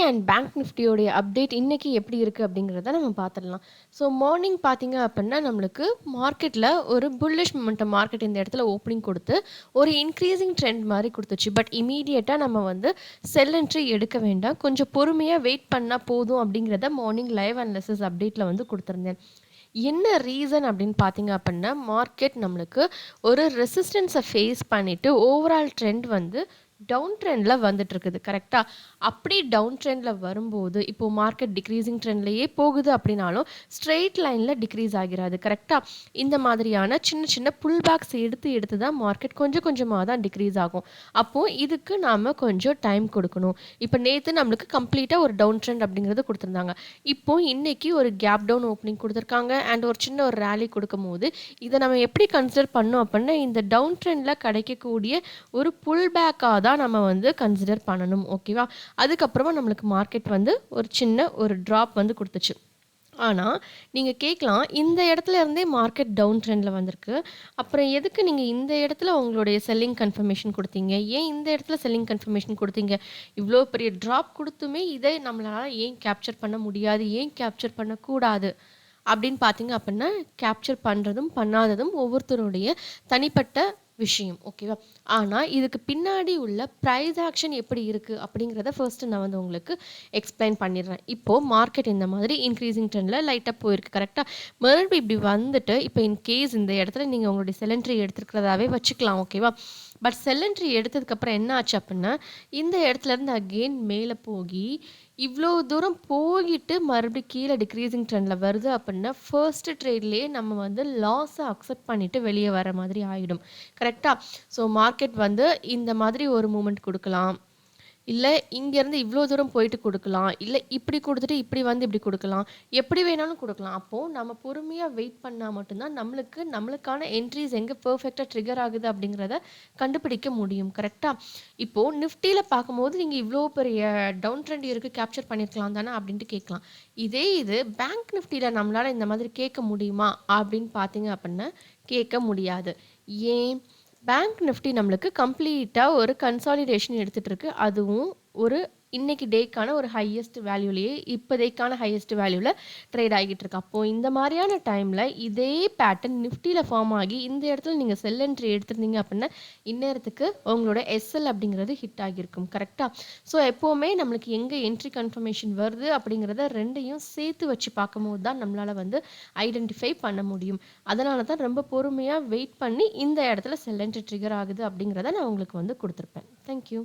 And bank நிஃப்டியோடைய update இன்னைக்கு எப்படி இருக்குது அப்படிங்கிறத நம்ம பார்த்துடலாம். ஸோ மார்னிங் பார்த்தீங்க அப்படின்னா நம்மளுக்கு மார்க்கெட்டில் ஒரு புல்லிஷ் மொமெண்டம் மார்க்கெட் இந்த இடத்துல ஓப்பனிங் கொடுத்து ஒரு இன்க்ரீசிங் ட்ரெண்ட் மாதிரி கொடுத்துச்சு. பட் இமீடியட்டாக நம்ம வந்து செல் என்ட்ரி எடுக்க வேண்டாம், கொஞ்சம் பொறுமையாக வெயிட் பண்ணால் போதும் அப்படிங்கிறத மார்னிங் லைவ் அனாலிசிஸ் அப்டேட்டில் வந்து கொடுத்துருந்தேன். என்ன ரீசன் அப்படின்னு பார்த்தீங்க அப்படின்னா மார்க்கெட் நம்மளுக்கு ஒரு ரெசிஸ்டன்ஸை ஃபேஸ் பண்ணிவிட்டு ஓவரால் ட்ரெண்ட் வந்து டவுன் ட்ரெண்டில் வந்துட்டுருக்குது. கரெக்டாக அப்படி டவுன் ட்ரெண்டில் வரும்போது இப்போது மார்க்கெட் டிக்ரீசிங் ட்ரெண்ட்லேயே போகுது அப்படின்னாலும் ஸ்ட்ரெயிட் லைனில் டிக்ரீஸ் ஆகிறாது. கரெக்டாக இந்த மாதிரியான சின்ன சின்ன புல் பேக்ஸ் எடுத்து எடுத்து தான் மார்க்கெட் கொஞ்சம் கொஞ்சமாக தான் டிக்ரீஸ் ஆகும். அப்போது இதுக்கு நாம் கொஞ்சம் டைம் கொடுக்கணும். இப்போ நேற்று நம்மளுக்கு கம்ப்ளீட்டாக ஒரு டவுன் ட்ரெண்ட் அப்படிங்கிறது கொடுத்துருந்தாங்க. இப்போது இன்றைக்கி ஒரு கேப் டவுன் ஓப்பனிங் கொடுத்துருக்காங்க அண்ட் ஒரு சின்ன ஒரு ரேலி கொடுக்கும் போது இதை நம்ம எப்படி கன்சிடர் பண்ணோம் அப்படின்னா இந்த டவுன் ட்ரெண்டில் கிடைக்கக்கூடிய ஒரு புல் பேக்காக தான் நம்ம வந்து கன்சிடர் பண்ணணும். ஓகேவா? அதுக்கப்புறமா நம்மளுக்கு மார்க்கெட் வந்து ஒரு சின்ன ஒரு ட்ராப் வந்து கொடுத்துச்சு. ஆனால் நீங்கள் கேட்கலாம், இந்த இடத்துல இருந்தே மார்க்கெட் டவுன் ட்ரெண்டில் வந்திருக்கு, அப்புறம் எதுக்கு நீங்கள் இந்த இடத்துல உங்களுடைய செல்லிங் கன்ஃபர்மேஷன் கொடுத்தீங்க, ஏன் இந்த இடத்துல செல்லிங் கன்ஃபர்மேஷன் கொடுத்தீங்க, இவ்வளோ பெரிய ட்ராப் கொடுத்துமே இதை நம்மளால் ஏன் கேப்சர் பண்ண முடியாது, ஏன் கேப்சர் பண்ணக்கூடாது அப்படின்னு பார்த்தீங்க அப்படின்னா கேப்சர் பண்ணுறதும் பண்ணாததும் ஒவ்வொருத்தருடைய தனிப்பட்ட விஷயம். ஓகேவா? ஆனால் இதுக்கு பின்னாடி உள்ள ப்ரைஸ் ஆக்ஷன் எப்படி இருக்குது அப்படிங்கிறத ஃபர்ஸ்ட்டு நான் வந்து உங்களுக்கு எக்ஸ்பிளைன் பண்ணிடுறேன். இப்போது மார்க்கெட் இந்த மாதிரி இன்க்ரீசிங் ட்ரெண்டில் லைட்டாக போயிருக்கு. கரெக்டாக மறுபடியும் இப்படி வந்துட்டு இப்போ இன்கேஸ் இந்த இடத்துல நீங்கள் உங்களுடைய செலன்ட்ரி எடுத்துருக்கிறதாவே வச்சுக்கலாம். ஓகேவா? பட் செல்லன்ட்ரி எடுத்ததுக்கப்புறம் என்ன ஆச்சு அப்படின்னா இந்த இடத்துலேருந்து அகெயின் மேலே போகி இவ்வளோ தூரம் போயிட்டு மறுபடியும் கீழே டிக்ரீசிங் ட்ரெண்டில் வருது அப்படின்னா ஃபர்ஸ்ட் ட்ரேட்லேயே நம்ம வந்து லாஸை அக்செப்ட் பண்ணிவிட்டு வெளியே வர மாதிரி ஆகிடும். கரெக்டாக? ஸோ மார்க்கெட் வந்து இந்த மாதிரி ஒரு மூமெண்ட் கொடுக்கலாம், இல்லை இங்கேருந்து இவ்வளோ தூரம் போயிட்டு கொடுக்கலாம், இல்லை இப்படி கொடுத்துட்டு இப்படி வந்து இப்படி கொடுக்கலாம், எப்படி வேணாலும் கொடுக்கலாம். அப்போது நம்ம பொறுமையாக வெயிட் பண்ணால் மட்டும்தான் நம்மளுக்கான என்ட்ரிஸ் எங்கே பர்ஃபெக்டாக ட்ரிகர் ஆகுது அப்படிங்கிறத கண்டுபிடிக்க முடியும். கரெக்டாக? இப்போது நிஃப்டியில் பார்க்கும்போது நீங்கள் இவ்வளோ பெரிய டவுன் ட்ரெண்ட் இருக்குது, கேப்சர் பண்ணியிருக்கலாம் தானே அப்படின்ட்டு கேட்கலாம். இது பேங்க் நிஃப்டியில் நம்மளால் இந்த மாதிரி கேட்க முடியுமா அப்படின்னு பார்த்தீங்க அப்படின்னா கேட்க முடியாது. ஏன்? பேங்க் நிஃப்டி நம்மளுக்கு கம்ப்ளீட்டாக ஒரு கன்சாலிடேஷன் எடுத்துகிட்டு இருக்கு. அதுவும் ஒரு இன்னைக்கு டேக்கான ஒரு ஹையஸ்ட் வேல்யூலேயே இப்போதைக்கான ஹையஸ்ட் வேல்யூவில் ட்ரேட் ஆகிட்டு இருக்கு. அப்போது இந்த மாதிரியான டைமில் இதே பேட்டர்ன் நிஃப்டியில் ஃபார்ம் ஆகி இந்த இடத்துல நீங்கள் செல் என்ட்ரி எடுத்துருந்தீங்க அப்படின்னா இந்நேரத்துக்கு உங்களோட எஸ்எல் அப்படிங்கிறது ஹிட் ஆகியிருக்கும். கரெக்டாக? ஸோ எப்போவுமே நம்மளுக்கு எங்கே என்ட்ரி கன்ஃபர்மேஷன் வருது அப்படிங்கிறத ரெண்டையும் சேர்த்து வச்சு பார்க்கும்போது தான் நம்மளால் வந்து ஐடென்டிஃபை பண்ண முடியும். அதனால தான் ரொம்ப பொறுமையாக வெயிட் பண்ணி இந்த இடத்துல செல் என்ட்ரி ட்ரிகர் ஆகுது அப்படிங்கிறத நான் உங்களுக்கு வந்து கொடுத்துருப்பேன். தேங்க்யூ.